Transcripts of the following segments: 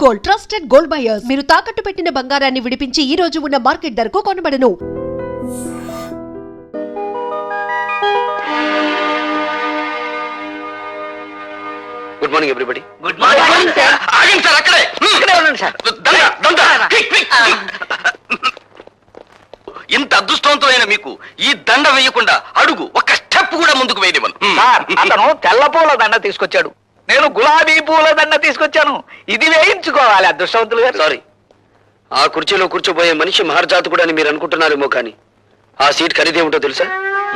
Gold, trusted gold buyers. మీరు తాకట్టు పెట్టిన బంగారాన్ని విడిపించి ఈ రోజు ఉన్న మార్కెట్ ధరకు కొనబడను. Good morning everybody. Good morning sir. ఆగండి సార్, అక్కడే ఉండండి సార్. ఇంత అదృష్టవంతమైన మీకు ఈ దండ వేయకుండా అడుగు ఒక్క స్టెప్ కూడా ముందుకు వేయనివ్వను. సార్, అతను తెల్ల పూల దండ తీసుకొచ్చాడు, నేను గులాబీ పూల దండ తీసుకొచ్చాను. ఇది వేయించుకోవాలి అదృష్టవంతులు గారు. సారీ, ఆ కుర్చీలో కూర్చోబోయే మనిషి మహర్జాతకుడు అని మీరు అనుకుంటున్నారేమో, కానీ ఆ సీట్ ఖరీదేమిటో తెలుసా?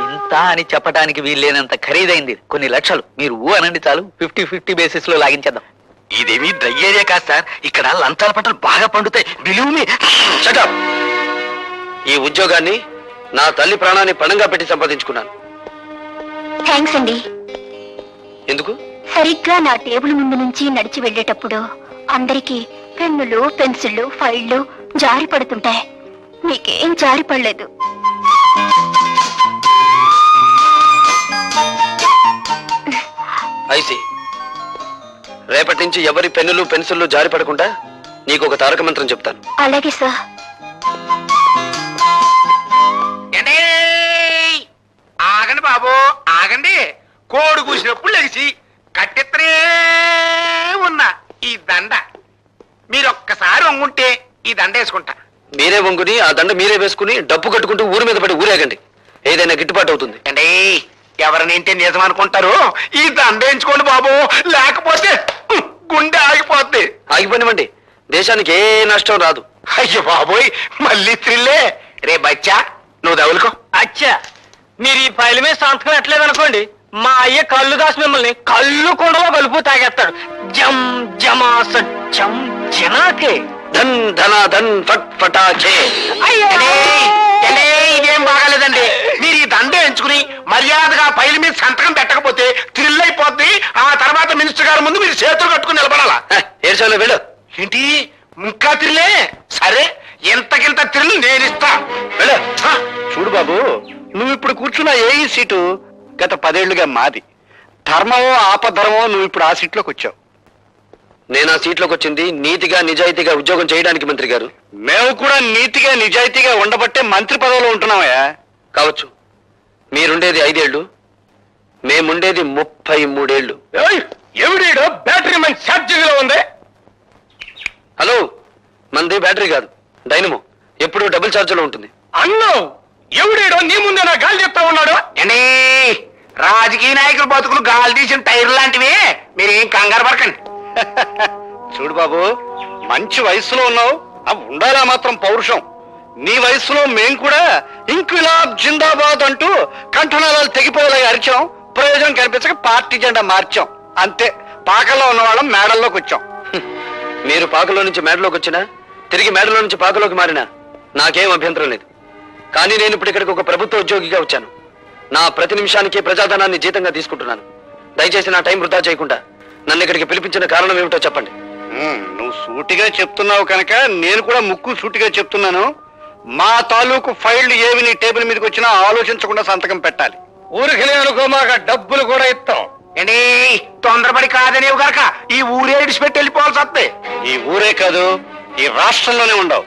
ఇంత అని చెప్పడానికి వీల్లేనంత ఖరీదైంది. కొన్ని లక్షలు. మీరు అనండి చాలు, 50-50 బేసిస్ లో లాగించేద్దాం. ఇదేమీ డ్రై ఏరియా కాదు సార్, ఇక్కడ లంచాల పంటలు బాగా పండుతాయి. Believe me. Shut up. ఈ ఉద్యోగాన్ని నా తల్లి ప్రాణాన్ని పణంగా పెట్టి సంపాదించుకున్నాను. థ్యాంక్స్ అండి. ఎందుకు? సరిగ్గా నా టేబుల్ ముందు నుంచి నడిచి వెళ్ళేటప్పుడు అందరికీ పెన్నులు, పెన్సిళ్ళు, ఫైళ్లు జారి పడుతుంటాయి. మీకేం జారి పడలేదు. ఐసి, రేపటి నుంచి ఎవరి పెన్నులు పెన్సిళ్ళు జారి పడకుండా నీకు ఒక తారక మంత్రం చెప్తాను. అలాగే సార్. ఆగండి బాబు, ఆగండి. కోడి కూసినప్పుడు లెగిసి కట్టెత్తనే ఉన్న ఈ దండ మీరొక్కసారి వంగుంటే ఈ దండ వేసుకుంటా. మీరే వంగుని ఆ దండ మీరే వేసుకుని డబ్బు కట్టుకుంటూ ఊరి మీద పడి ఊరేగండి. ఏదైనా గిట్టుబాటు అవుతుంది. అండి, ఎవరినింటే నిజం అనుకుంటారు. ఈ దండ వేయించుకోండి బాబు, లేకపోతే గుండె ఆగిపోద్ది. ఆగిపోనివ్వండి, దేశానికి ఏ నష్టం రాదు. అయ్యో బాబోయ్, మళ్ళీ త్రిల్లే. రే బచ్చా, నువ్వు దవులుకో. అచ్చా, మీరు ఈ ఫైల్ మీద సంతకం ఎట్లేదు అనుకోండి, మా అయ్య కళ్ళు దాసి మిమ్మల్ని కళ్ళు కొండలో కలుపు తాగేస్తాడు. జం జమా సత్యం జనాకే ధన్ ధన ధన్ ఫట్ ఫటాకే. ఇదేం బాగాలేదండి. మీరు ఈ దండ ఎంచుకుని మర్యాదగా ఫైల్ మీద సంతకం పెట్టకపోతే థ్రిల్ అయిపోద్ది. ఆ తర్వాత మినిస్టర్ గారి ముందు మీరు చేతులు కట్టుకుని నిలబడాలా. ఏడ్చాలో వెళ్ళు. ఏంటి ఇంకా థ్రిల్లే? సరే, ఎంతకింత థ్రిల్ నేను ఇస్తా. వెళ్ళు. చూడు బాబు, నువ్వు ఇప్పుడు కూర్చున్న ఏ సీటు గత 10 ఏళ్లుగా మాది. ధర్మమో ఆపధర్మమో నువ్వు ఇప్పుడు ఆ సీట్లోకి వచ్చావు. నేను ఆ సీట్లోకి వచ్చింది నీతిగా నిజాయితీగా ఉద్యోగం చేయడానికి. మంత్రి గారు, మేము కూడా నీతిగా నిజాయితీగా ఉండబట్టే మంత్రి పదవిలో ఉంటున్నామయ్యా. కావచ్చు, మీరుండేది 5 ఏళ్ళు, మేముండేది 33 ఏళ్ళు. ఎవడీడో బ్యాటరీ మంచి ఛార్జింగ్ లో ఉంది. హలో, మంది బ్యాటరీ కాదు, డైనమో. ఎప్పుడు డబుల్ ఛార్జ్ లో ఉంటుంది. అన్నం ఎవడేడో నీ ముందే నా గాలి చెప్తా ఉన్నాడు. అండి, రాజకీయ నాయకులు బతుకులు గాలి తీసిన టైర్ లాంటివి. మీరేం కంగారు పడకండి. చూడు బాబు, మంచి వయసులో ఉన్నావు, ఉండాలా మాత్రం పౌరుషం. నీ వయసులో మేం కూడా ఇంక్విలాబ్ జిందాబాద్ అంటూ కంఠనాళాలు తెగిపోయేలాగా అరిచాం. ప్రయోజనం కనిపించక పార్టీ జెండా మార్చాం. అంతే, పాకలో ఉన్న వాళ్ళం మేడల్లోకి వచ్చాం. మీరు పాకలో నుంచి మేడలోకి వచ్చినా, తిరిగి మేడలో నుంచి పాకలోకి మారినా నాకేం అభ్యంతరం లేదు. కానీ నేను ఇప్పుడు ఇక్కడికి ఒక ప్రభుత్వ ఉద్యోగిగా వచ్చాను. నా ప్రతి నిమిషానికి ప్రజాధనాన్ని జీతంగా తీసుకుంటున్నాను. దయచేసి నా టైం వృధా చేయకుండా నన్ను ఇక్కడికి పిలిపించిన కారణం ఏమిటో చెప్పండి. నువ్వు సూటిగా చెప్తున్నావు కనుక నేను కూడా ముక్కు సూటిగా చెప్తున్నాను. మా తాలూకు ఫైళ్లు ఏవి నీ టేబుల్ మీదకి వచ్చినా ఆలోచించకుండా సంతకం పెట్టాలి. ఊరికి అనుకోమాక డబ్బులు కూడా ఇస్తాం. ఏంటి తొందరపడి కాదనేవు గనక ఈ ఊరే ఇడిచిపెట్టి వెళ్ళిపోవాల్సి వస్తే. ఈ ఊరే కాదు, ఈ రాష్ట్రంలోనే ఉండవు.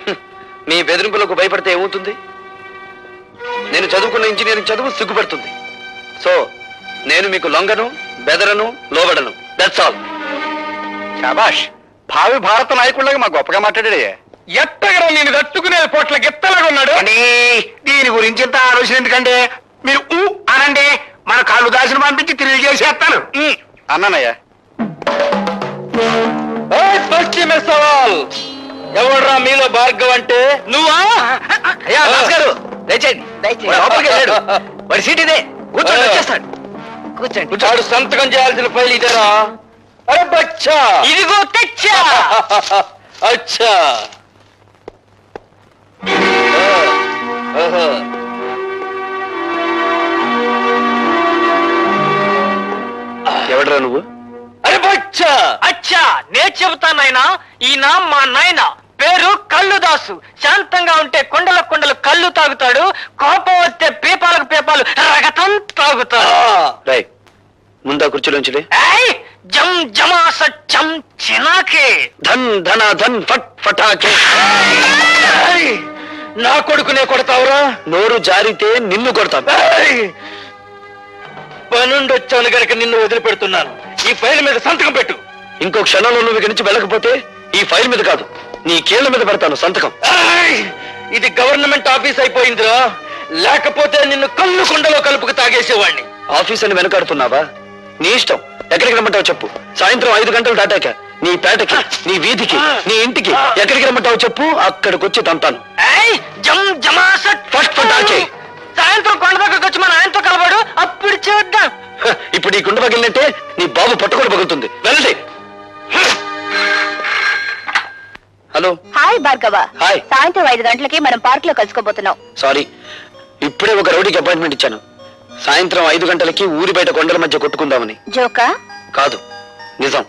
మీ బెదిరింపులకు భయపడితే ఏమవుతుంది? నేను చదువుకున్న ఇంజనీరింగ్ చదువు సిగ్గుపడుతుంది. సో నేను మీకు లొంగను, బెదరను, లోబడను. That's all. శాబాష్, భావి భారత నాయకుడిలాగా మా గొప్పగా మాట్లాడాడే. ఎత్తగరా నేను తట్టుకునే పొట్ల గిత్తలాగా ఉన్నాడు. దీని గురించి ఇంత ఆలోచన ఎందుకంటే మీరు అనండి, మన కాళ్ళు దాసిన పంపించి తిరిగి చేసేస్తాను. అన్నానయ్యా. ఎవడ్రా మీలో భార్గవ్ అంటే? నువ్వా? అయ్యా గారు, దయచేయండి. లోపలికి వెళ్ళాడు. వాడి సీట్ ఇదే, కూర్చోండి, వచ్చేస్తాడు. కూర్చోండి. వాడు సంతకం చేయాల్సిన ఫైల్ ఇదేరా? అరే బచ్చా, ఇదిగో తెచ్చా. అచ్చా. ఎవడరా నువ్వు? అరే బచ్చా. అచ్చా, నేను చెబుతానైనా. ఈయన మా నాయన, పేరు కల్లుదాసు. శాంతంగా ఉంటే కొండల కొండలు కళ్ళు తాగుతాడు, కోపం వస్తే పీపాలకు పీపాలు రగతం తాగుతాడు. ముందా కుర్చీలోంచి జం జమాస చం చినాకే. ధన్ ధన ధన్ ఫట్ ఫటాకే. ఏయ్! నా కొడుకునే కొడతావురా? నోరు జారితే నిన్ను కొడతాను. పనుండి వచ్చాను గనక నిన్ను వదిలిపెడుతున్నాను. ఈ ఫైల్ మీద సంతకం పెట్టు. ఇంకో క్షణంలో నువ్వు ఇక్కడి నుంచి వెళ్ళకపోతే ఈ ఫైల్ మీద కాదు నీ కీళ్ల మీద పెడతాను సంతకం. ఏయ్! ఇది గవర్నమెంట్ ఆఫీస్ అయిపోయిందిరా, లేకపోతే నిన్ను కళ్ళు కుండలో కలుపుకు తాగేసేవాడిని. ఆఫీస్ అని వెనకాడుతున్నావా? నీ ఇష్టం, ఎక్కడికి రమ్మంటావు చెప్పు. సాయంత్రం 5 గంటలు దాటాక నీ పేటకి, నీ వీధికి, నీ ఇంటికి ఎక్కడికి రమ్మంటావు చెప్పు, అక్కడికి వచ్చి తంతాను. ఏయ్! జం జమాస ఫట్ ఫటాకే. సాయంత్రం కొండ దగ్గరకు వచ్చి మా నాయనతో కలవాడు, అప్పుడు చేద్దాం. ఇప్పుడు ఈ గుండె పగిలినట్టే నీ బాబు పట్టుకొని పగులుతుంది. వెళ్ళండి. హలో. హాయ్ భార్గవ. హాయ్. సాయంత్రం 5 గంటలకి మనం పార్క్ లో కలుసుకోబోతున్నాం. సారీ, ఇప్పుడే ఒక రౌడీకి అపాయింట్మెంట్ ఇచ్చాను. సాయంత్రం 5 గంటలకి ఊరి బయట కొండల మధ్య కొట్టుకుందామని. జోకా? కాదు, నిజం.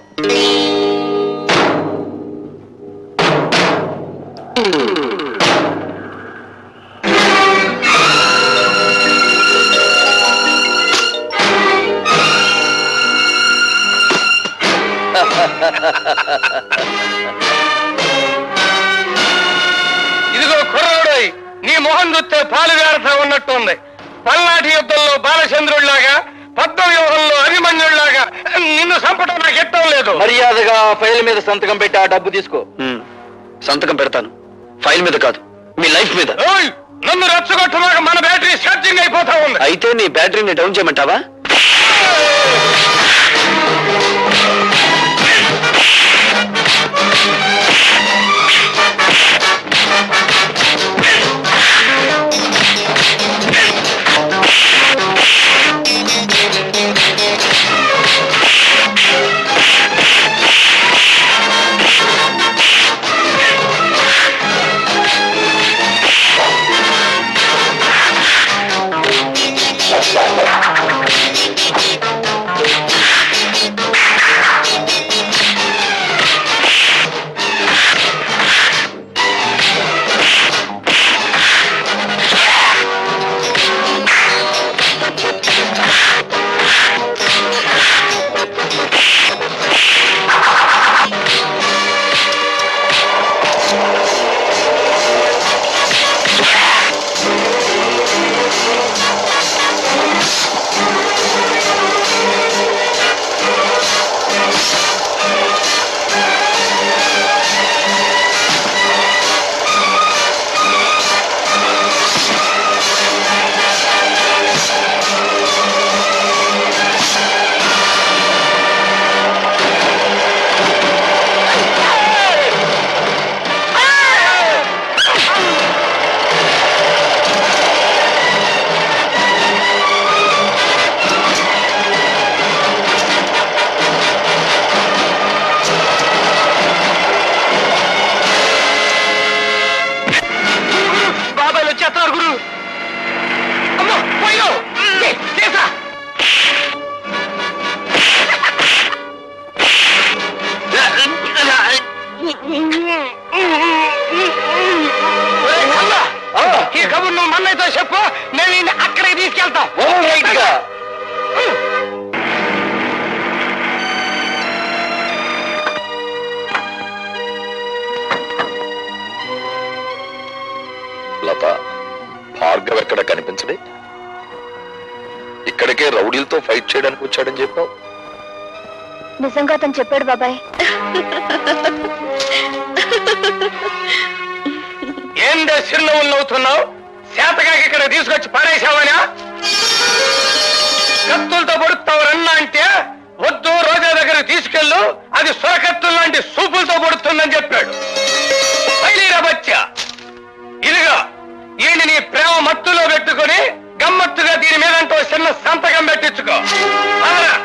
ఇదిగో కుర్రోడోయ్, నీ మొహం చూస్తే పాలు వేరత ఉన్నట్టుంది. పల్నాటి యుద్ధంలో బాలచంద్రుడిలాగా, పద్మవ్యూహంలో అభిమన్యుడిలాగా నిన్ను చంపడం నాకు ఇష్టం లేదు. మర్యాదగా ఫైల్ మీద సంతకం పెట్టి ఆ డబ్బు తీసుకో. సంతకం పెడతాను, ఫైల్ మీద కాదు, మీ లైఫ్ మీద. ఓయ్, నన్ను రెచ్చగొట్టమాక, మన బ్యాటరీ ఛార్జింగ్ అయిపోతా ఉంది. అయితే నీ బ్యాటరీని డౌన్ చేయమంటావా? ఈ కబుర్ నువ్వు మన్నయ్యతో చెప్పు, నేను ఈయన్ని అక్కడికి తీసుకెళ్తాం. లత, భార్గవ్ ఎక్కడ కనిపించడే? ఇక్కడికే రౌడీలతో ఫైట్ చేయడానికి వచ్చాడని చెప్పావు. నిజంగా అతను చెప్పాడు బాబాయ్. ఏందే చిరునవ్వులు నవ్వుతున్నావు? శాతకాకి ఇక్కడ తీసుకొచ్చి పారేశావనా? కత్తులతో పొడుస్తావు రన్నా అంటే వద్దు, రోజా దగ్గరికి తీసుకెళ్ళు, అది సొరకత్తులు లాంటి సూపులతో పొడుతుందని చెప్పాడు. బయలురా బచ్చా, ఇదిగా ఈయన నీ ప్రేమ మత్తులో పెట్టుకుని గమ్మత్తుగా దీని మీదంటూ చిన్న సంతకం పెట్టించుకో. అవునా?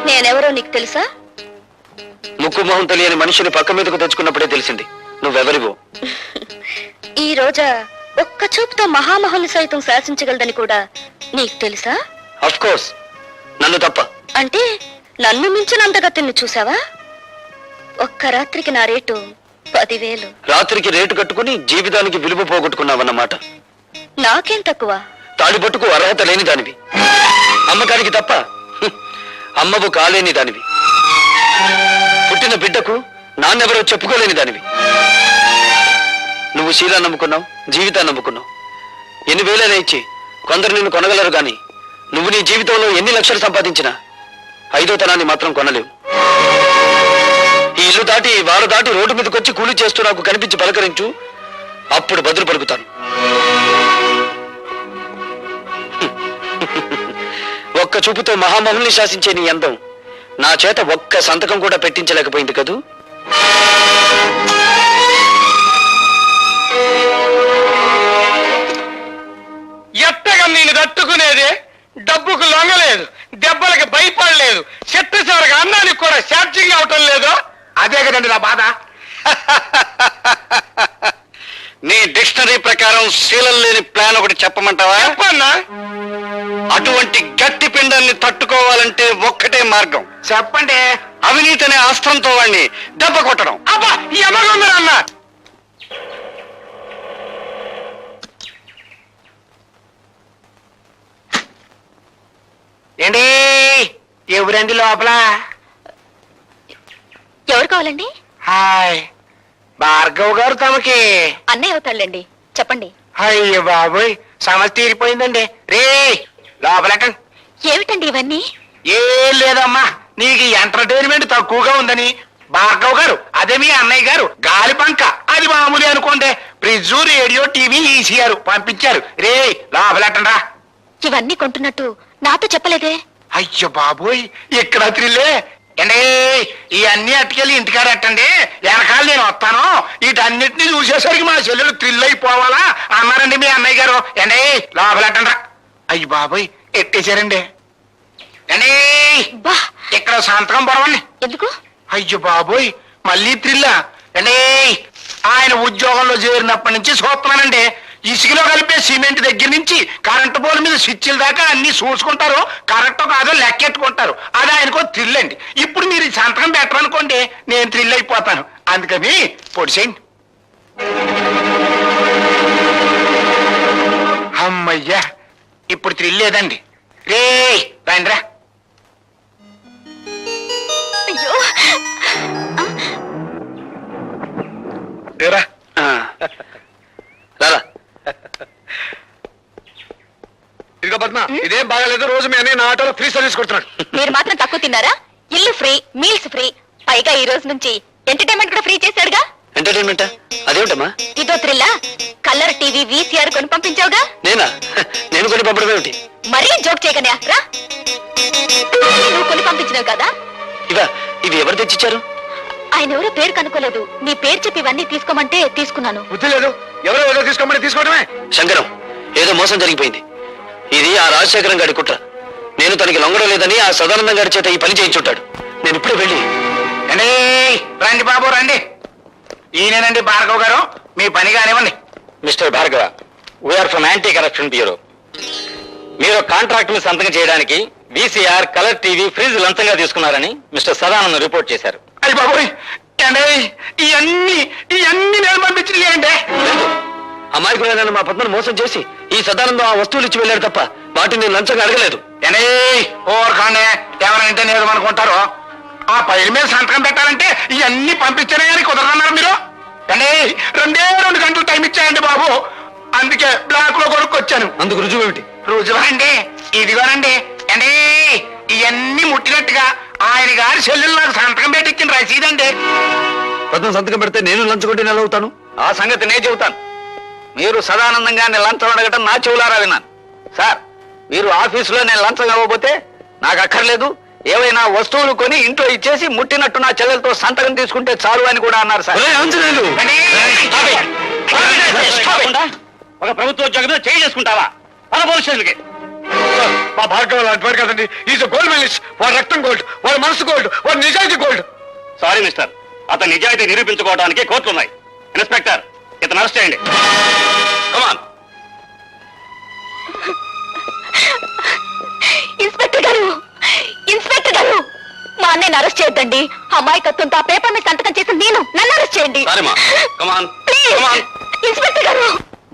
నేనెవరో నీకు తెలుసా? ముక్కు మొహం తెలియని మనిషిని పక్క మీదకు తెచ్చుకున్నప్పుడే తెలిసింది నువ్వెవరివో. ఈ రోజా ఒక్క చూపుతో మహామహుల్ని సైతం శాసించగలదని కూడా నీకు తెలుసా? అఫ్ కోర్స్, నన్ను తప్ప. అంటే నన్ను మించినంతగా తిన్ను చూసావా? ఒక్క రాత్రికి నా రేటు 10,000. రాత్రికి రేటు కట్టుకుని జీవితానికి విలువ పోగొట్టుకున్నావన్నమాట. నాకేం తక్కువ? తాడిపట్టుకు అర్హత లేని దానివి, అమ్మకానికి తప్ప అమ్మవు కాలేని దానివి, పుట్టిన బిడ్డకు నాన్నెవరో చెప్పుకోలేని దానివి. నువ్వు శీలా నమ్ముకున్నావు, జీవితాన్ని నమ్ముకున్నావు. ఎన్ని వేలైనా ఇచ్చి కొందరు నిన్ను కొనగలరు గాని నువ్వు నీ జీవితంలో ఎన్ని లక్షలు సంపాదించినా 5వ తనాన్ని మాత్రం కొనలేవు. ఈ ఇల్లు దాటి వారు దాటి రోడ్డు మీదకొచ్చి కూలి చేస్తూ నాకు కనిపించి పలకరించు, అప్పుడు బదులు పలుకుతాను. ఒక్క చూపుతో మహామహుల్ని శాసించే నీ అందం నా చేత ఒక్క సంతకం కూడా పెట్టించలేకపోయింది కదూ. ఎట్టగా నేను తట్టుకునేది? డబ్బుకు లొంగలేదు, దెబ్బలకి భయపడలేదు, చెట్టు చివరికి అన్నానికి కూడా ఛార్జింగ్ అవటం లేదు. అదే కదండి నా బాధ. నీ డిక్షనరీ ప్రకారం శీలం లేని ప్లాన్ ఒకటి చెప్పమంటావా? చెప్పన్నా. అటువంటి గట్టి పిండాన్ని తట్టుకోవాలంటే ఒక్కటే మార్గం. చెప్పండి. అవినీతి అనే అస్త్రంతో వాడిని దెబ్బ కొట్టడం. అబ్బా ఎమగొందరన్న. ఏంటి ఎవరండి లోపల? ఎవరు కావాలండి? హాయ్, భార్గవ్ గారు తమకి. అన్నయ్య అవుతాళ్ళండి, చెప్పండి. అయ్యో బాబోయ్, సమస్య తీరిపోయిందండి. రే లోపలటండి. ఏమిటండి ఇవన్నీ? ఏం లేదమ్మా, నీకు ఎంటర్టైన్మెంట్ తక్కువగా ఉందని భార్గవ్ గారు, అదే మీ అన్నయ్య గారు గాలి పంక, అది మామూలు అనుకోండి, ఫ్రిడ్జ్, రేడియో, టీవీ, ఈసీఆర్ పంపించారు. రే లోపలటండి రా. ఇవన్నీ కొంటున్నట్టు నాతో చెప్పలేదే? అయ్యో బాబోయ్, ఇక్కడ త్రిల్లే. అండి ఇవన్నీ అట్టుకెళ్ళి ఇంటికాడ ఎట్టండి, వెనకాల నేను వస్తాను. వీటన్నిటిని చూసేసరికి మా చెల్లెలు థ్రిల్ అయిపోవాలా అన్నారండి మీ అన్నయ్య గారు. అండి లోపలెట్టండి. అయ్యి బాబోయ్ ఎట్టేశారండి. అండి బా, ఇక్కడ సంతకం పొరవండి. ఎందుకు? అయ్యో బాబోయ్ మళ్ళీ థ్రిల్లా? అండి ఆయన ఉద్యోగంలో చేరినప్పటి నుంచి చూస్తున్నానండి, ఇసుకలో కలిపే సిమెంట్ దగ్గర నుంచి కరెంటు పోల్ మీద స్విచ్ల దాకా అన్ని చూసుకుంటారు, కరెక్ట్ కాదో లెక్కెట్టుకుంటారు. అది ఆయనకో థ్రిల్ అండి. ఇప్పుడు మీరు ఈ సంతకం పెట్టరనుకోండి, నేను థ్రిల్ అయిపోతాను. అందుకని పొడిసేయండి. అమ్మయ్యా, ఇప్పుడు థ్రిల్ లేదండి. రే రండిరా. అయ్యో, రా. రారా. ఇదిగో పద్మ, ఇదేం బాగాలేదు. రోజు మీ అన్నయ్య నా ఆటోలో ఫ్రీ సర్వీస్ కొడుతున్నాడు. మీరు మాత్రం తక్కువ తిన్నారా? ఇల్లు ఫ్రీ, మీల్స్ ఫ్రీ, పైగా ఈ రోజు నుంచి ఎంటర్టైన్మెంట్ కూడా ఫ్రీ చేశాడుగా. ఎంటర్టైన్మెంటా? అదేమిటమ్మా? ఇదో థ్రిల్లా? కలర్ టీవీ, వీసీఆర్ కొని పంపించావుగా. నేనా? నేను కొని పంపడం ఏమిటి? మరీ జోక్ చేయకనే రా. నువ్వు కొని పంపించినావు కదా. ఇవి ఎవరు తెచ్చిచ్చారు? ఆయన ఎవరో పేరు కనుక్కోలేదు, నీ పేరు చెప్పి ఇవన్నీ తీసుకోమంటే తీసుకున్నాను. బుద్ధి లేదు, ఎవరో ఏదో తీసుకోమని తీసుకోవడమే. శంకరం, ఏదో మోసం జరిగిపోయింది. ఇది ఆ రాజశేఖరం గారి కుట్ర. నేను తనకి లొంగడం లేదని ఆ సదానందం గారి చేత ఈ పని చేయించుంటాడు. నేను ఇప్పుడే వెళ్ళి. రండి బాబు రండి. ఈయనేనండి భార్గవ్ గారు, మీ పని కానివ్వండి. Mister Bhargava, we are from anti corruption bureau. మీరు కాంట్రాక్ట్ మీద సంతకం చేయడానికి వీసీఆర్, కలర్ టీవీ, ఫ్రిడ్జ్ లంచంగా తీసుకున్నారని మిస్టర్ సదానందం రిపోర్ట్ చేశారు. అయ్యి బాబోయ్, ఇవన్నీ నేను పంపించింది. అమాయకులైన మా పద్మను మోసం చేసి ఈ సదానందం ఆ వస్తువులు ఇచ్చి వెళ్ళాడు తప్ప వాటిని నేను లంచంగా అడగలేదు. ఓర్కాండే, ఎవరంటే నేను అనుకుంటారు. ఆ పైల మీద సంతకం పెట్టాలంటే ఇవన్నీ పంపించారే కానీ కుదరన్నారు మీరు. రెండే 2 గంటలు టైం ఇచ్చాయండి బాబు, అందుకే బ్లాక్ లో కొనుక్కొచ్చాను. అందుకు రుజువు ఏమిటి? రుజువా అండి? ఇదిగోనండి. అండి ఇవన్నీ ముట్టినట్టుగా ఆయన గారి సెల్లులు నాకు సంతకం పెట్టించిన రసీదండి. పద్మ సంతకం పెడితే నేను లంచగొట్టి నెల అవుతాను. ఆ సంగతి నేను చెబుతాను. మీరు సదానందంగా నేను లంచం అడగటం నా చెవులారా విన్నాను. సార్, మీరు ఆఫీసులో నేను లంచం ఇవ్వబోతే నాకు అక్కర్లేదు, ఏవైనా వస్తువులు కొని ఇంట్లో ఇచ్చేసి ముట్టినట్టు నా చెల్లెలతో సంతకం తీసుకుంటే చాలు అని కూడా అన్నారు సార్. ఒక ప్రభుత్వ ఉద్యోగం చేయి చేసుకుంటావా? మన పోలీస్ స్టేషన్కి. మా భార్గవ లాంటి వాడు కదండి. Is gold medalist. వాడు రక్తం గోల్డ్, వాడు మనసు గోల్డ్, వాడు నిజాయితీ గోల్డ్. సారీ మిస్టర్, అతని నిజాయితీ నిరూపించుకోవడానికి కోర్టులు ఉన్నాయి. ఇన్స్పెక్టర్, ఇతను అరెస్ట్ చేయండి. కమాన్. ఇన్స్పెక్టర్ గారు, ఇన్స్పెక్టర్ గారు, మా అన్నయ్యని అరెస్ట్ చేయొద్దండి. అమాయకత్వంతో ఆ పేపర్ మీద సంతకం చేసి నన్ను అరెస్ట్ చేయండి. సారీమా, కమాన్. ప్లీజ్. కమాన్. ఇన్స్పెక్టర్ గారు,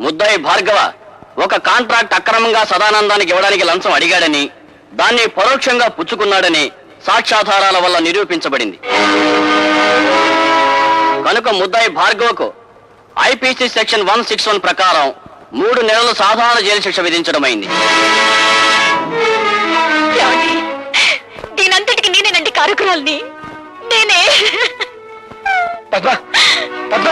ముద్దాయి భార్గవ ఒక కాంట్రాక్ట్ అక్రమంగా సదానందానికి ఇవ్వడానికి లంచం అడిగాడని, దాన్ని పరోక్షంగా పుచ్చుకున్నాడని సాక్ష్యాధారాల వల్ల నిరూపించబడింది. కనుక ముద్దాయి భార్గవకు ఐపీసీ సెక్షన్ 161 ప్రకారం 3 నెలలు సాధారణ జైలు శిక్ష విధించడమైంది. ఏమండి? దీనంతటికి నేనేనండి కారకురాల్ని. నేనే. పద్మ, పద్మ.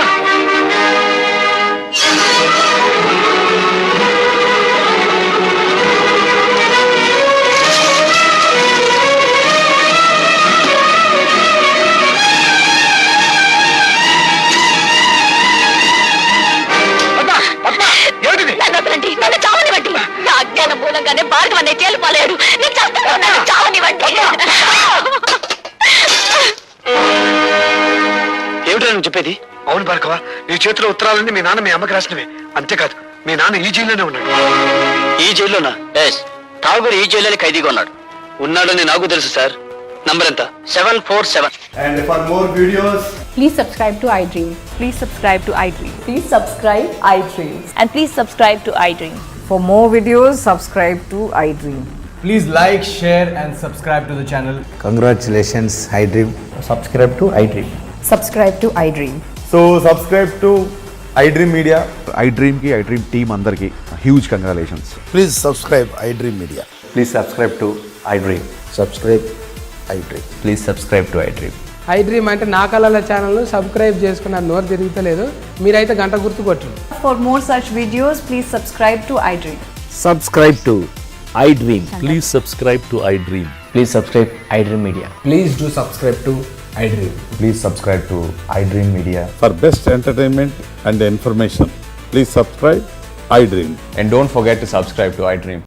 నన్ను వదలండి, నన్ను చావనివ్వండి. నా అజ్ఞానం మూలంగానే భార్గవ అనే జైలు పాలేడు. నేను చేస్తాను, నన్ను చావనివ్వండి. ఏమిటో నువ్వు చెప్పేది? అవును భార్గవ, నీ చేతిలో ఉత్తరాలన్నీ మీ నాన్న మీ అమ్మకి రాసినవే. అంతేకాదు, మీ నాన్న ఈ జైల్లోనే ఉన్నాడు. ఈ జైల్లోనా? ఎస్, ఠాగూర్ ఈ జైల్లోనే ఖైదీగా ఉన్నాడని నాకు తెలుసు సార్. నంబర్ ఎంత? 747. And for more videos, Please subscribe to iDream. Please subscribe to iDream. Please subscribe iDream. And please subscribe to iDream. For more videos, subscribe to iDream. please like, share and subscribe to the channel. Congratulations, iDream. Subscribe to iDream. Subscribe to iDream. So subscribe to iDream Media. iDream ki iDream team andarki huge congratulations. Please subscribe iDream Media. Please subscribe to iDream. Subscribe iDream. Please subscribe to iDream. iDream అంటే నా కళల channel subscribe చేసుకున్న నోరు తిరుగుతలేదు. మీరైతే గంట గుర్తు కొట్టండి. For more such videos, please subscribe to iDream. Subscribe to iDream. Please subscribe to iDream. Please subscribe iDream Media. Please do subscribe to iDream. Please subscribe to iDream Media. For best entertainment and information, please subscribe iDream. And don't forget to subscribe to iDream.